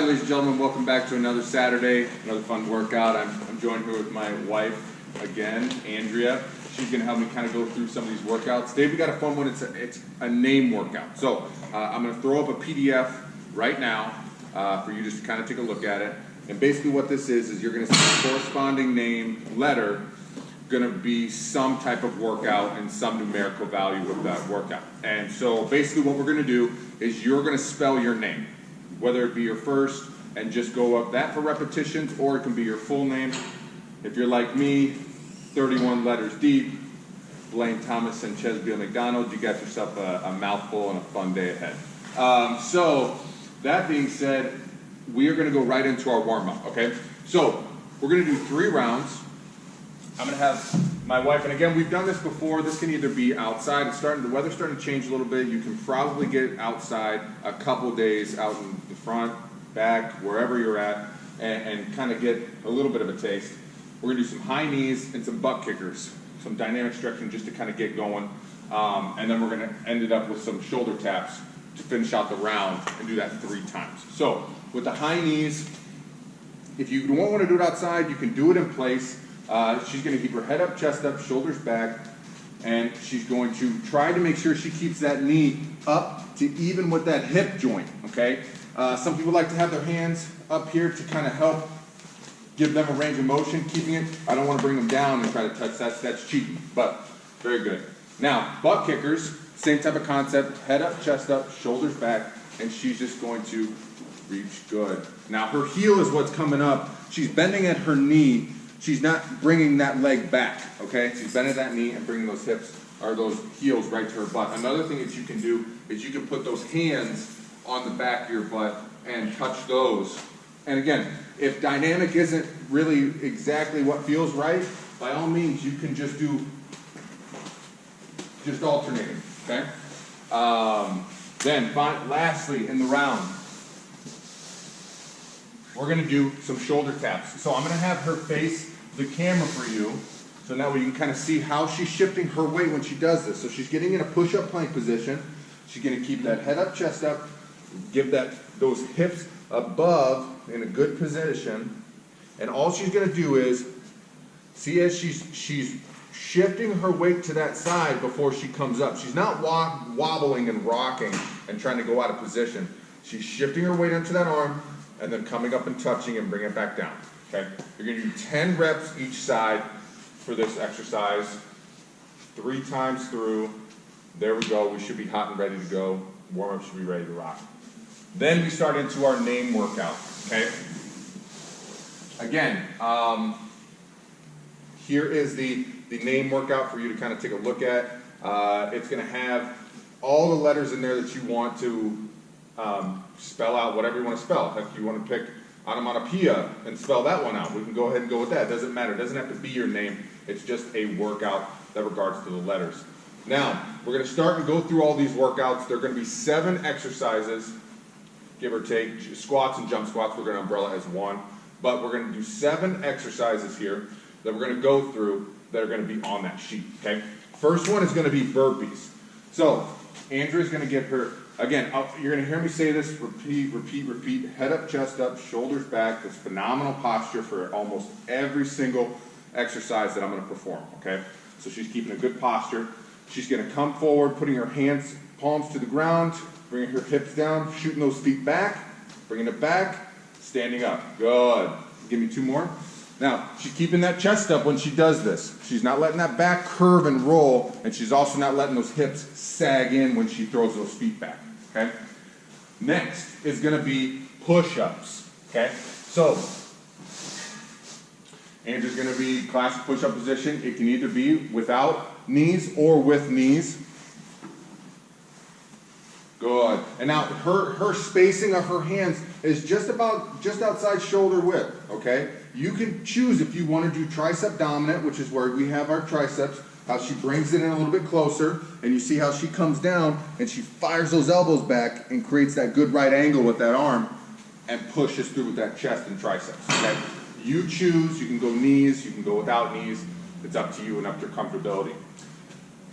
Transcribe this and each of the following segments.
Alright, ladies and gentlemen, welcome back to another Saturday, another fun workout. I'm joined here with my wife again, Andrea. She's going to help me kind of go through some of these workouts. Today we got a fun one. It's a name workout. So I'm going to throw up a PDF right now for you just to kind of take a look at it. And basically what this is you're going to see a corresponding name letter going to be some type of workout and some numerical value of that workout. And so basically what we're going to do is you're going to spell your name, whether it be your first and just go up that for repetitions, or it can be your full name. If you're like me, 31 letters deep, Blaine Thomas and Chesbeil McDonald, you got yourself a mouthful and a fun day ahead. So that being said, we are going to go right into our warm-up, okay? So we're going to do 3 rounds. I'm going to have my wife, and again, we've done this before. This can either be outside. The weather's starting to change a little bit. You can probably get outside a couple days out in the front, back, wherever you're at, and kind of get a little bit of a taste. We're going to do some high knees and some butt kickers, some dynamic stretching just to kind of get going. And then we're going to end it up with some shoulder taps to finish out the round and do that 3 times. So with the high knees, if you don't want to do it outside, you can do it in place. She's going to keep her head up, chest up, shoulders back, and she's going to try to make sure she keeps that knee up to even with that hip joint, okay? Some people like to have their hands up here to kind of help give them a range of motion, keeping it. I don't want to bring them down and try to touch that. That's cheating, but very good. Now, butt kickers, same type of concept, head up, chest up, shoulders back, and she's just going to reach good. Now, her heel is what's coming up. She's bending at her knee. She's not bringing that leg back, okay? She's bending that knee and bringing those hips, or those heels right to her butt. Another thing that you can do is you can put those hands on the back of your butt and touch those. And again, if dynamic isn't really exactly what feels right, by all means, you can just do, alternating, okay? Then, lastly, in the round, we're going to do some shoulder taps. So I'm going to have her face the camera for you, so now you can kind of see how she's shifting her weight when she does this. So she's getting in a push-up plank position. She's going to keep that head up, chest up, give those hips above in a good position, and all she's going to do is see as she's shifting her weight to that side before she comes up. She's not wobbling and rocking and trying to go out of position. She's shifting her weight onto that arm and then coming up and touching and bringing it back down. Okay? You're going to do 10 reps each side for this exercise, 3 times through. There we go. We should be hot and ready to go. Warm-up should be ready to rock. Then we start into our name workout. Okay? Again, here is the name workout for you to kind of take a look at. It's going to have all the letters in there that you want to spell out, whatever you want to spell. If you want to pick onomatopoeia and spell that one out, we can go ahead and go with that. It doesn't matter. It doesn't have to be your name. It's just a workout that regards to the letters. Now, we're going to start and go through all these workouts. There are going to be 7 exercises, give or take. Squats and jump squats, we're going to umbrella as 1. But we're going to do 7 exercises here that we're going to go through that are going to be on that sheet, okay? First one is going to be burpees. So, Andrea's going to get her, again, you're going to hear me say this, repeat, repeat, repeat, head up, chest up, shoulders back. This phenomenal posture for almost every single exercise that I'm going to perform, okay? So she's keeping a good posture. She's going to come forward, putting her hands, palms to the ground, bringing her hips down, shooting those feet back, bringing it back, standing up. Good. Give me 2 more. Now, she's keeping that chest up when she does this. She's not letting that back curve and roll, and she's also not letting those hips sag in when she throws those feet back, okay? Next is going to be push-ups, okay? So, Andrew's going to be classic push-up position. It can either be without knees or with knees. Good. And now her spacing of her hands is just outside shoulder width, okay? You can choose if you want to do tricep dominant, which is where we have our triceps, how she brings it in a little bit closer, and you see how she comes down and she fires those elbows back and creates that good right angle with that arm and pushes through with that chest and triceps, okay? You choose. You can go knees, you can go without knees. It's up to you and up to your comfortability.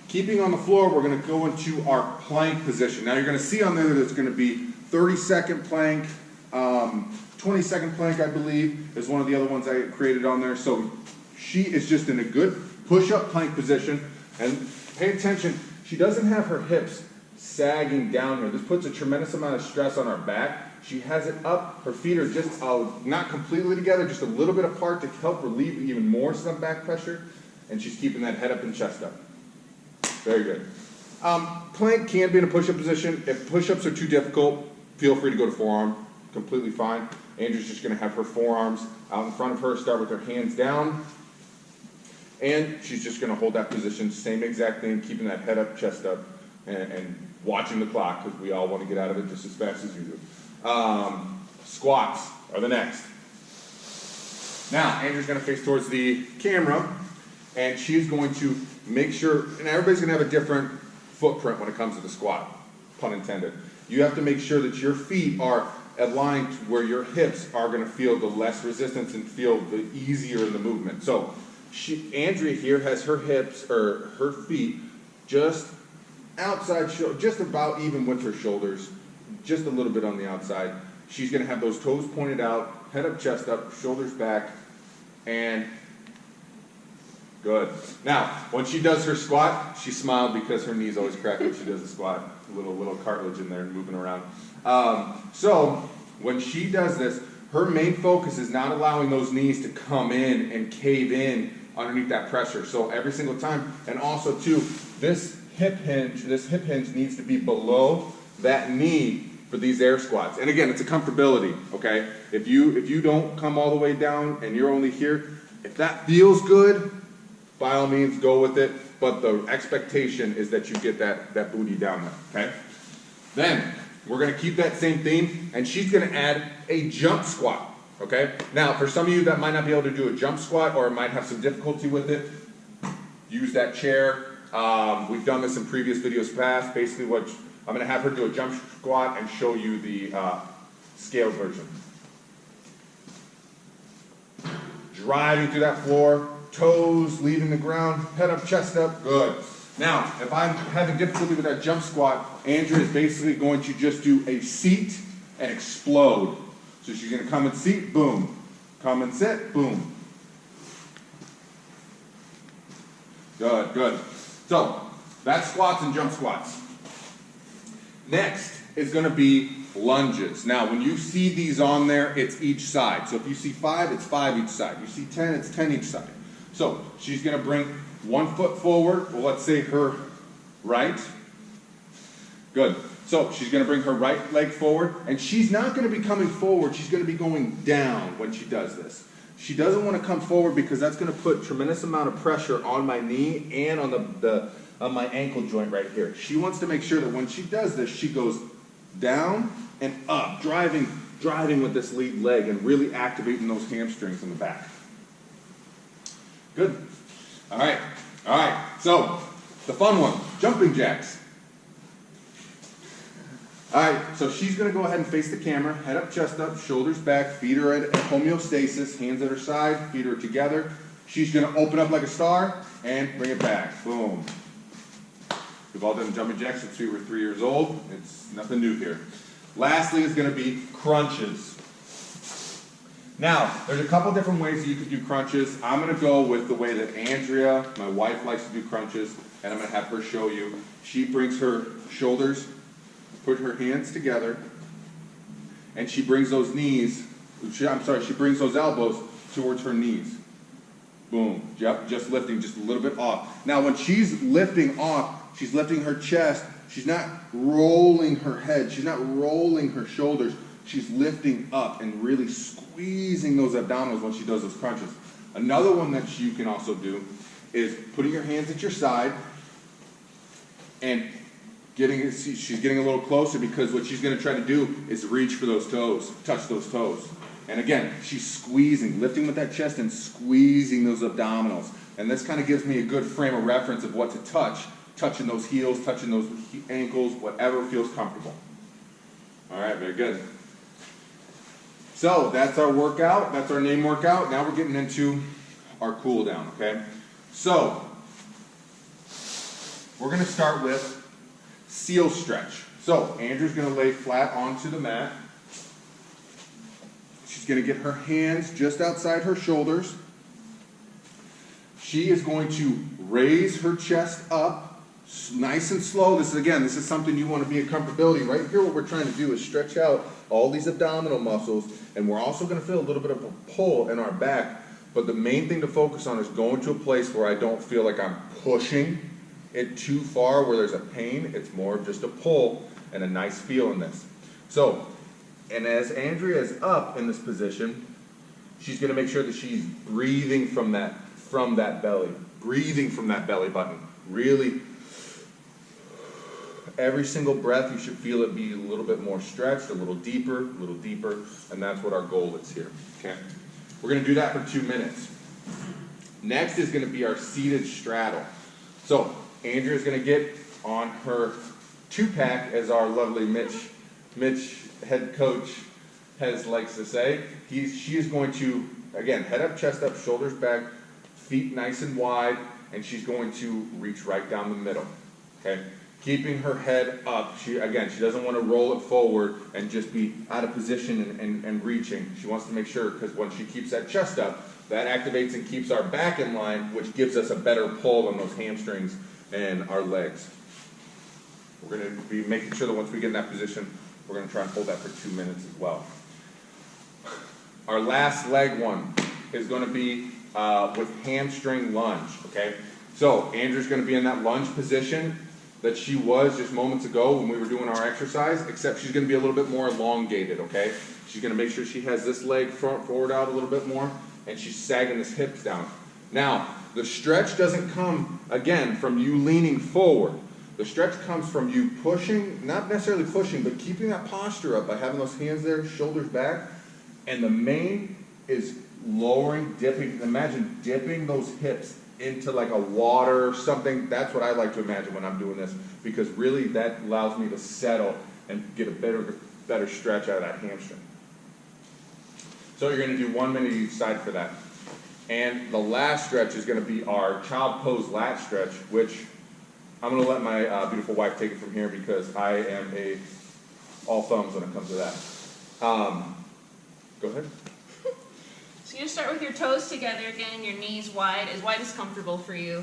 Keeping on the floor, we're going to go into our plank position. Now you're going to see on there that it's going to be 30-second plank, 20-second plank, I believe, is one of the other ones I created on there. So she is just in a good push-up plank position. And pay attention, she doesn't have her hips sagging down here. This puts a tremendous amount of stress on our back. She has it up. Her feet are just not completely together, just a little bit apart to help relieve even more some back pressure. And she's keeping that head up and chest up. Very good. Plank can be in a push-up position. If push-ups are too difficult, feel free to go to forearm. Completely fine. Andrew's just going to have her forearms out in front of her, start with her hands down. And she's just going to hold that position, same exact thing, keeping that head up, chest up, and watching the clock, because we all want to get out of it just as fast as you do. Squats are the next. Now, Andrew's going to face towards the camera, and she's going to make sure, and everybody's going to have a different footprint when it comes to the squat, pun intended. You have to make sure that your feet are aligned to where your hips are going to feel the less resistance and feel the easier in the movement. So, Andrea here has her hips, or her feet, just outside, just about even with her shoulders, just a little bit on the outside. She's going to have those toes pointed out, head up, chest up, shoulders back, and good. Now, when she does her squat, she smiled because her knees always crack when she does the squat. A little cartilage in there and moving around. So, when she does this, her main focus is not allowing those knees to come in and cave in underneath that pressure. So every single time, and also too, this hip hinge needs to be below that knee for these air squats. And again, it's a comfortability, okay? If you don't come all the way down and you're only here, if that feels good, by all means go with it, but the expectation is that you get that booty down there, okay? Then, we're gonna keep that same theme, and she's gonna add a jump squat. Okay? Now, for some of you that might not be able to do a jump squat or might have some difficulty with it, use that chair. We've done this in previous videos past. Basically, I'm going to have her do a jump squat and show you the scaled version. Driving through that floor, toes leaving the ground, head up, chest up, good. Now, if I'm having difficulty with that jump squat, Andrea is basically going to just do a seat and explode. So she's going to come and seat, boom. Come and sit, boom. Good, good. So, that's squats and jump squats. Next is going to be lunges. Now, when you see these on there, it's each side. So if you see 5, it's 5 each side. You see 10, it's 10 each side. So she's going to bring one foot forward. Well, let's say her right. Good. So she's going to bring her right leg forward, and she's not going to be coming forward. She's going to be going down when she does this. She doesn't want to come forward because that's going to put tremendous amount of pressure on my knee and on on my ankle joint right here. She wants to make sure that when she does this, she goes down and up, driving with this lead leg and really activating those hamstrings in the back. Good. All right. So the fun one, jumping jacks. All right, so she's going to go ahead and face the camera, head up, chest up, shoulders back, feet are at homeostasis, hands at her side, feet are together. She's going to open up like a star and bring it back. Boom. We've all done jumping jacks since we were 3 years old. It's nothing new here. Lastly is going to be crunches. Now, there's a couple different ways you could do crunches. I'm going to go with the way that Andrea, my wife, likes to do crunches, and I'm going to have her show you. She brings her shoulders, put her hands together, and she brings those she brings those elbows towards her knees. Boom. Yep, just lifting just a little bit off. Now, when she's lifting off, she's lifting her chest. She's not rolling her head. She's not rolling her shoulders. She's lifting up and really squeezing those abdominals when she does those crunches. Another one that you can also do is putting your hands at your side and she's getting a little closer because what she's going to try to do is reach for those toes, touch those toes. And again, she's squeezing, lifting with that chest and squeezing those abdominals. And this kind of gives me a good frame of reference of what to touch, touching those heels, touching those ankles, whatever feels comfortable. All right, very good. So that's our workout. That's our name workout. Now we're getting into our cool down, okay? So we're going to start with seal stretch. So Andrew's going to lay flat onto the mat. going to get her hands just outside her shoulders. She is going to raise her chest up, nice and slow. This is something you want to be in comfortability. Right here, what we're trying to do is stretch out all these abdominal muscles, and we're also going to feel a little bit of a pull in our back. But the main thing to focus on is going to a place where I don't feel like I'm pushing it too far, where there's a pain. It's more of just a pull and a nice feel in this. So, and as Andrea is up in this position, she's going to make sure that she's breathing from that belly, breathing from that belly button. Really, every single breath, you should feel it be a little bit more stretched, a little deeper, and that's what our goal is here. Okay, we're going to do that for 2 minutes. Next is going to be our seated straddle. So Andrea's going to get on her 2-pack, as our lovely Mitch head coach likes to say. She is going to, again, head up, chest up, shoulders back, feet nice and wide, and she's going to reach right down the middle. Okay, keeping her head up. She doesn't want to roll it forward and just be out of position and reaching. She wants to make sure, because when she keeps that chest up, that activates and keeps our back in line, which gives us a better pull on those hamstrings and our legs. We're going to be making sure that once we get in that position, we're going to try and hold that for 2 minutes as well. Our last leg one is going to be with hamstring lunge, okay? So Andrew's going to be in that lunge position that she was just moments ago when we were doing our exercise, except she's going to be a little bit more elongated, okay? She's going to make sure she has this leg forward out a little bit more, and she's sagging his hips down. Now, the stretch doesn't come, again, from you leaning forward. The stretch comes from you pushing, not necessarily pushing, but keeping that posture up by having those hands there, shoulders back. And the main is lowering, dipping. Imagine dipping those hips into like a water or something. That's what I like to imagine when I'm doing this, because really that allows me to settle and get a better stretch out of that hamstring. So you're going to do 1 minute each side for that. And the last stretch is going to be our child pose lat stretch, which I'm going to let my beautiful wife take it from here, because I am all thumbs when it comes to that. Go ahead. So you start with your toes together again, your knees wide as comfortable for you.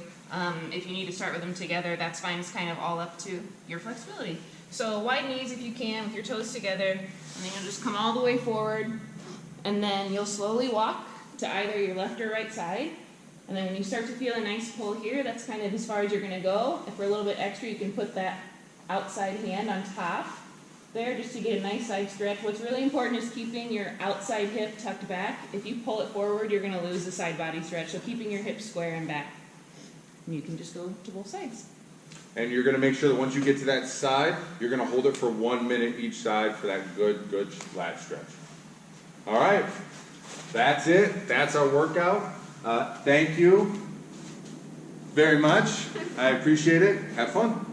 If you need to start with them together, that's fine. It's kind of all up to your flexibility. So wide knees if you can, with your toes together, and then you'll just come all the way forward, and then you'll slowly walk to either your left or right side. And then when you start to feel a nice pull here, that's kind of as far as you're going to go. If we're a little bit extra, you can put that outside hand on top there just to get a nice side stretch. What's really important is keeping your outside hip tucked back. If you pull it forward, you're going to lose the side body stretch. So keeping your hips square and back. And you can just go to both sides. And you're going to make sure that once you get to that side, you're going to hold it for 1 minute each side for that good lat stretch. All right. That's it. That's our workout. Thank you very much. I appreciate it. Have fun.